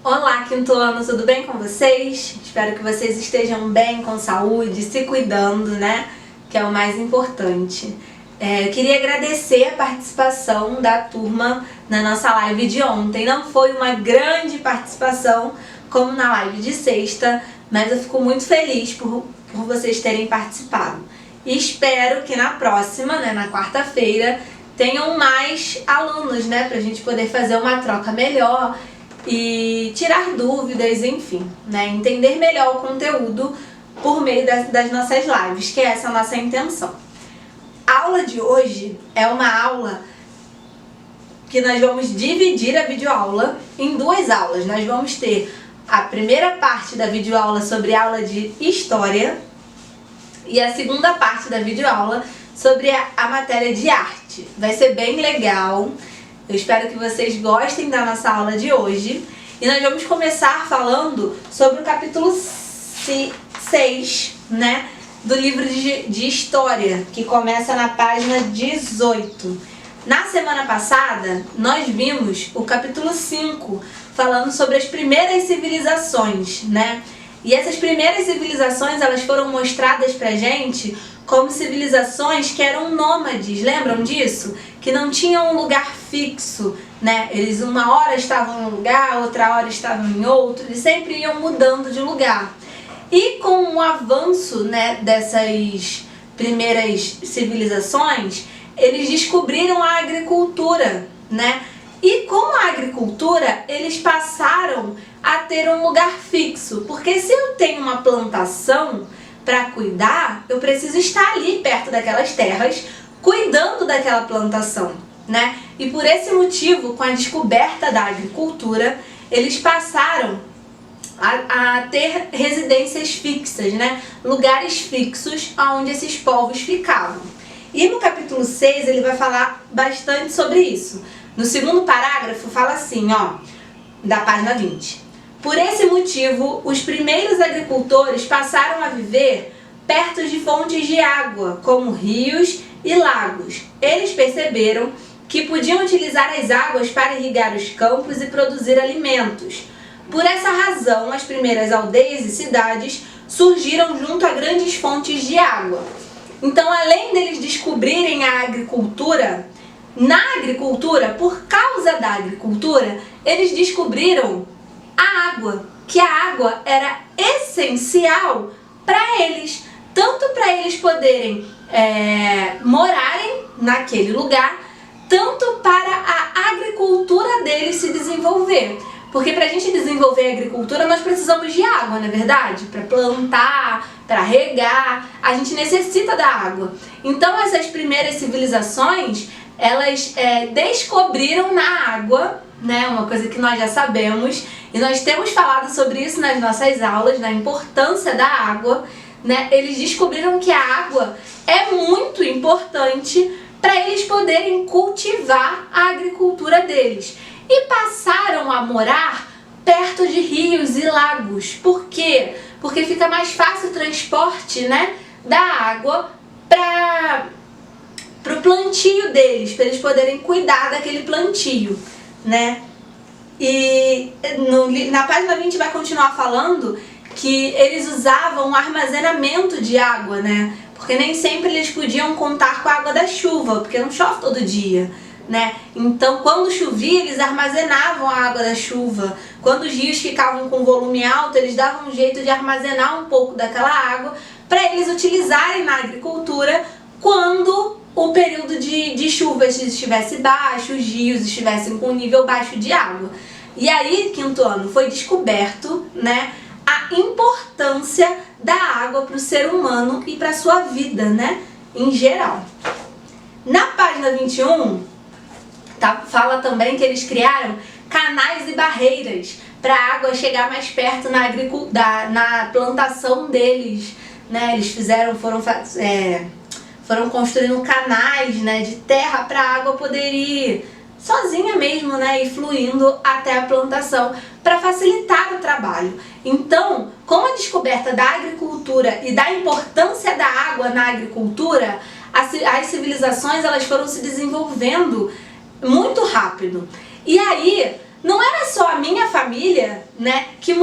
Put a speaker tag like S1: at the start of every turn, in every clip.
S1: Olá, quinto ano, tudo bem com vocês? Espero que vocês estejam bem, com saúde, se cuidando, né? Que é o mais importante. Eu queria agradecer a participação da turma na nossa live de ontem. Não foi uma grande participação como na live de sexta, mas eu fico muito feliz por vocês terem participado. E espero que na próxima, né, na quarta-feira, tenham mais alunos, né, pra gente poder fazer uma troca melhor e tirar dúvidas, enfim, né, entender melhor o conteúdo por meio das nossas lives, que é essa a nossa intenção. A aula de hoje é uma aula que nós vamos dividir a videoaula em duas aulas. Nós vamos ter a primeira parte da videoaula sobre a aula de História e a segunda parte da videoaula sobre a matéria de Arte. Vai ser bem legal. Eu espero que vocês gostem da nossa aula de hoje. E nós vamos começar falando sobre o capítulo 6, né, do livro de História, que começa na página 18. Na semana passada, nós vimos o capítulo 5, falando sobre as primeiras civilizações, né? E essas primeiras civilizações, elas foram mostradas pra gente como civilizações que eram nômades, lembram disso? Que não tinham um lugar fixo, né? Eles uma hora estavam em um lugar, outra hora estavam em outro, eles sempre iam mudando de lugar. E com o avanço, né, dessas primeiras civilizações, eles descobriram a agricultura, né? E com a agricultura, eles passaram a ter um lugar fixo, porque se eu tenho uma plantação para cuidar, eu preciso estar ali perto daquelas terras, cuidando daquela plantação, né? E por esse motivo, com a descoberta da agricultura, eles passaram a ter residências fixas, né? Lugares fixos onde esses povos ficavam. E no capítulo 6 ele vai falar bastante sobre isso. No segundo parágrafo fala assim, ó, da página 20. Por esse motivo, os primeiros agricultores passaram a viver perto de fontes de água, como rios e lagos. Eles perceberam que podiam utilizar as águas para irrigar os campos e produzir alimentos. Por essa razão, as primeiras aldeias e cidades surgiram junto a grandes fontes de água. Então, além deles descobrirem a agricultura, na agricultura, por causa da agricultura, eles descobriram a água, que a água era essencial para eles, tanto para eles poderem morarem naquele lugar, tanto para a agricultura deles se desenvolver. Porque para a gente desenvolver a agricultura, nós precisamos de água, não é verdade? Para plantar, para regar, a gente necessita da água. Então essas primeiras civilizações, elas descobriram na água, né, uma coisa que nós já sabemos, e nós temos falado sobre isso nas nossas aulas, na importância da água, né? Eles descobriram que a água é muito importante para eles poderem cultivar a agricultura deles. E passaram a morar perto de rios e lagos. Por quê? Porque fica mais fácil o transporte, né, da água para o plantio deles, para eles poderem cuidar daquele plantio, né? E na página 20 vai continuar falando que eles usavam o armazenamento de água, né? Porque nem sempre eles podiam contar com a água da chuva, porque não chove todo dia, né? Então, quando chovia, eles armazenavam a água da chuva. Quando os rios ficavam com volume alto, eles davam um jeito de armazenar um pouco daquela água para eles utilizarem na agricultura quando o período de chuvas estivesse baixo, os rios estivessem com um nível baixo de água. E aí, quinto ano, foi descoberto, né, a importância da água para o ser humano e para a sua vida, né, em geral. Na página 21, fala também que eles criaram canais e barreiras para a água chegar mais perto na plantação deles, né? Eles foram construindo canais, né, de terra para a água poder ir sozinha mesmo, né, e fluindo até a plantação para facilitar o trabalho. Então, com a descoberta da agricultura e da importância da água na agricultura, as civilizações elas foram se desenvolvendo muito rápido. E aí, não era só a minha família, né, que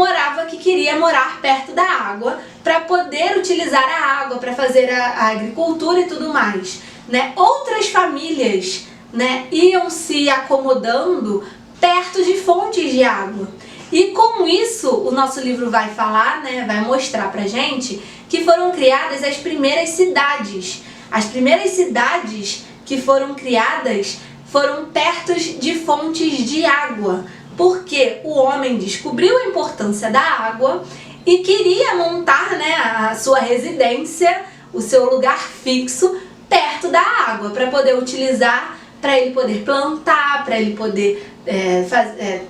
S1: queria morar perto da água para poder utilizar a água para fazer a agricultura e tudo mais, né? Outras famílias, né, iam se acomodando perto de fontes de água. E com isso, o nosso livro vai falar, né, vai mostrar pra gente que foram criadas as primeiras cidades. As primeiras cidades que foram criadas foram perto de fontes de água, porque o homem descobriu a importância da água e queria montar, né, a sua residência, o seu lugar fixo, perto da água, para poder utilizar, para ele poder plantar, para ele poder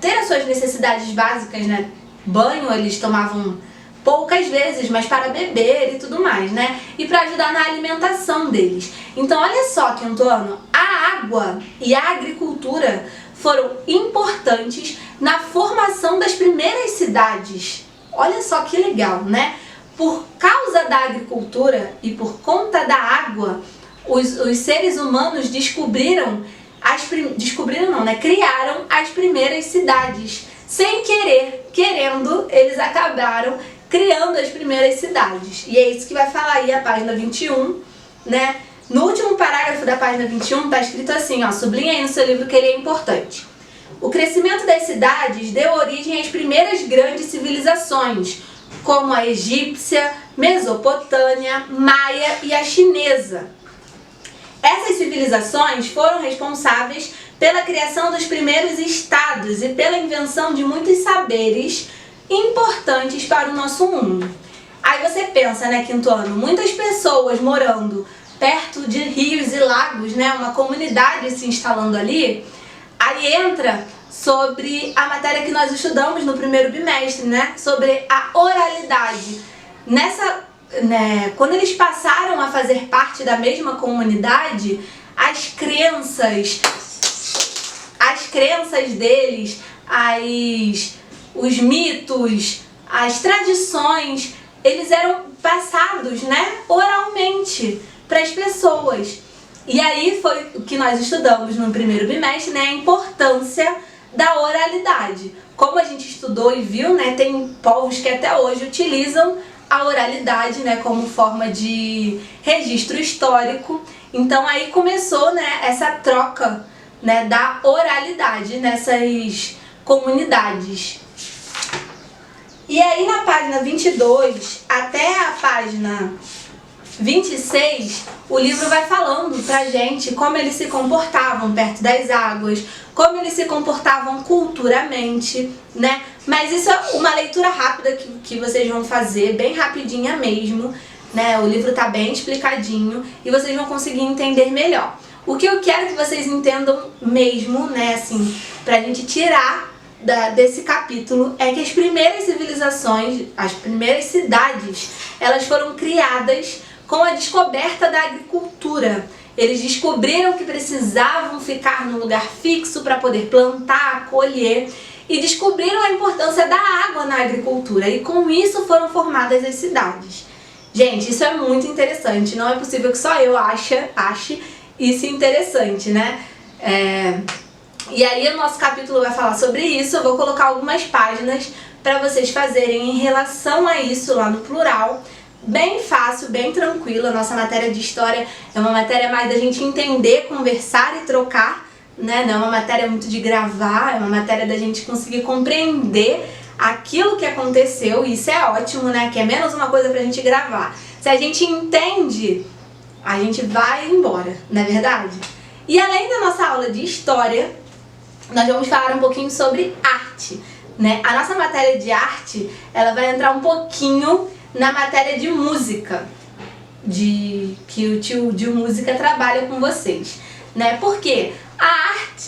S1: ter as suas necessidades básicas, né? Banho eles tomavam poucas vezes, mas para beber e tudo mais, né? E para ajudar na alimentação deles. Então olha só, quinto ano, a água e a agricultura foram importantes na formação das primeiras cidades. Olha só que legal, né? Por causa da agricultura e por conta da água, os seres humanos criaram as primeiras cidades. Sem querer, querendo, eles acabaram criando as primeiras cidades. E é isso que vai falar aí a página 21, né? No último parágrafo da página 21 está escrito assim, ó, sublinha aí no seu livro que ele é importante. O crescimento das cidades deu origem às primeiras grandes civilizações, como a egípcia, Mesopotâmia, maia e a chinesa. Essas civilizações foram responsáveis pela criação dos primeiros estados e pela invenção de muitos saberes importantes para o nosso mundo. Aí você pensa, né, quinto ano, muitas pessoas morando perto de rios e lagos, né, uma comunidade se instalando ali. Aí entra sobre a matéria que nós estudamos no primeiro bimestre, né, sobre a oralidade. Quando eles passaram a fazer parte da mesma comunidade, as crenças deles, os mitos, as tradições, eles eram passados, né, oralmente para as pessoas. E aí foi o que nós estudamos no primeiro bimestre, né, a importância da oralidade. Como a gente estudou e viu, né, tem povos que até hoje utilizam a oralidade, né, como forma de registro histórico. Então aí começou, né, essa troca, né, da oralidade nessas comunidades. E aí na página 22 até a página 26, o livro vai falando pra gente como eles se comportavam perto das águas, como eles se comportavam culturalmente, né? Mas isso é uma leitura rápida que vocês vão fazer, bem rapidinha mesmo, né? O livro tá bem explicadinho e vocês vão conseguir entender melhor. O que eu quero que vocês entendam mesmo, né, assim, pra gente tirar desse capítulo, é que as primeiras civilizações, as primeiras cidades, elas foram criadas com a descoberta da agricultura. Eles descobriram que precisavam ficar num lugar fixo para poder plantar, colher, e descobriram a importância da água na agricultura, e com isso foram formadas as cidades. Gente, isso é muito interessante, não é possível que só eu ache isso interessante, né? E aí o nosso capítulo vai falar sobre isso, eu vou colocar algumas páginas para vocês fazerem em relação a isso lá no plural. Bem fácil, bem tranquilo. A nossa matéria de história é uma matéria mais da gente entender, conversar e trocar, né? Não é uma matéria muito de gravar, é uma matéria da gente conseguir compreender aquilo que aconteceu, e isso é ótimo, né? Que é menos uma coisa pra gente gravar. Se a gente entende, a gente vai embora, não é verdade? E além da nossa aula de história, nós vamos falar um pouquinho sobre arte, né? A nossa matéria de arte, ela vai entrar um pouquinho na matéria de música, que o tio de música trabalha com vocês, né? Porque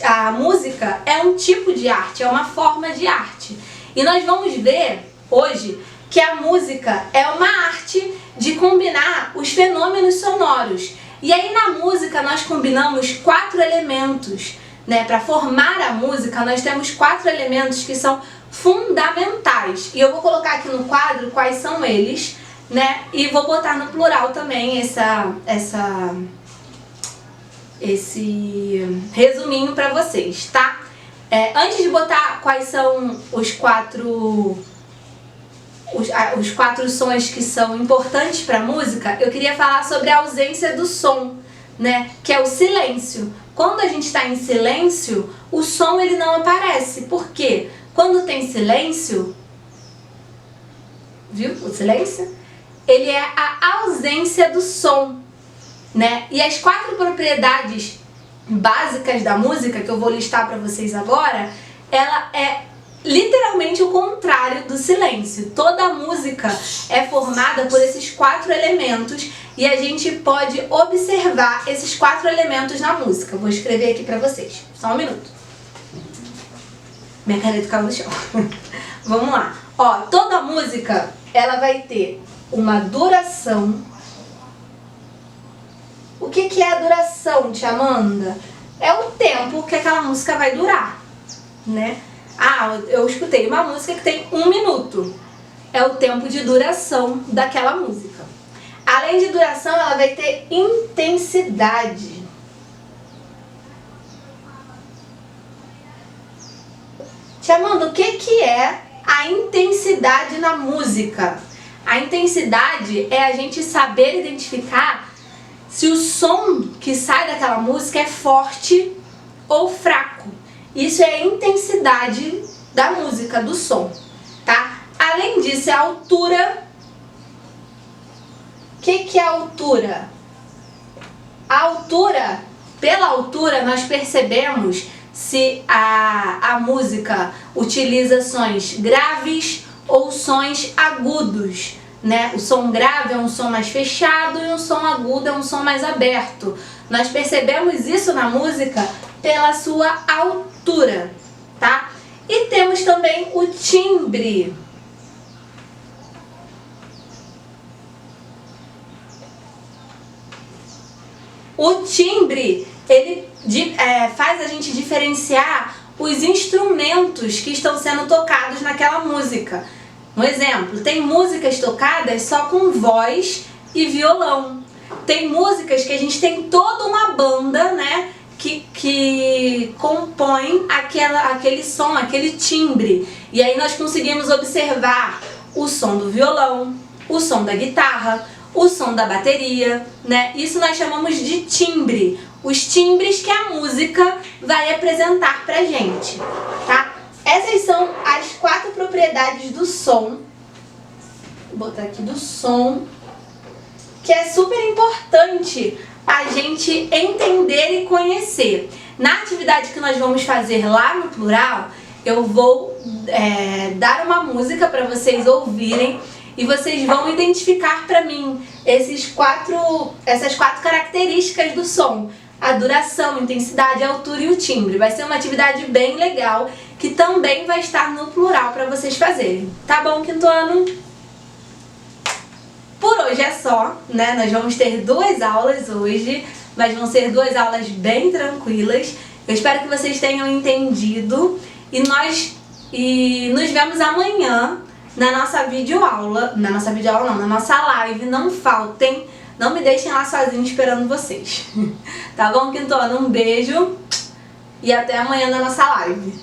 S1: a música é um tipo de arte, é uma forma de arte. E nós vamos ver hoje que a música é uma arte de combinar os fenômenos sonoros. E aí na música nós combinamos 4 elementos, né? Para formar a música nós temos 4 elementos que são fundamentais. E eu vou colocar aqui no quadro quais são eles, né? E vou botar no plural também esse resuminho para vocês, tá? Antes de botar quais são os quatro sons que são importantes para a música, eu queria falar sobre a ausência do som, né? Que é o silêncio. Quando a gente está em silêncio, o som ele não aparece. Por quê? Quando tem silêncio, viu? O silêncio, ele é a ausência do som, né? E as 4 propriedades básicas da música que eu vou listar para vocês agora, ela é literalmente o contrário do silêncio. Toda música é formada por esses 4 elementos e a gente pode observar esses 4 elementos na música. Vou escrever aqui pra vocês. Só um minuto. Minha caneta caiu no chão. Vamos lá. Ó, toda música, ela vai ter uma duração. O que é a duração, tia Amanda? É o tempo que aquela música vai durar, né? Ah, eu escutei uma música que tem 1 minuto. É o tempo de duração daquela música. Além de duração, ela vai ter intensidade. Tia Amanda, o que é a intensidade na música? A intensidade é a gente saber identificar se o som que sai daquela música é forte ou fraco. Isso é a intensidade da música, do som, tá? Além disso, é a altura. O que é a altura? A altura, pela altura, nós percebemos se a música utiliza sons graves ou sons agudos, né? O som grave é um som mais fechado e o som agudo é um som mais aberto. Nós percebemos isso na música pela sua altura, tá? E temos também o timbre. O timbre, ele faz a gente diferenciar os instrumentos que estão sendo tocados naquela música. Um exemplo, tem músicas tocadas só com voz e violão. Tem músicas que a gente tem toda uma banda, né, que compõe aquele som, aquele timbre. E aí nós conseguimos observar o som do violão, o som da guitarra, o som da bateria, né? Isso nós chamamos de timbre. Os timbres que a música vai apresentar pra gente, tá? Essas são as 4 propriedades do som. Vou botar aqui do som, que é super importante a gente entender e conhecer. Na atividade que nós vamos fazer lá no Plural, eu vou dar uma música para vocês ouvirem e vocês vão identificar para mim essas 4 características do som: a duração, a intensidade, a altura e o timbre. Vai ser uma atividade bem legal que também vai estar no Plural para vocês fazerem. Tá bom, quinto ano? Por hoje é só, né? Nós vamos ter 2 aulas hoje, mas vão ser 2 aulas bem tranquilas. Eu espero que vocês tenham entendido e nos vemos amanhã na nossa videoaula. Na nossa live. Não faltem, não me deixem lá sozinho esperando vocês. Tá bom, quinto ano? Um beijo e até amanhã na nossa live.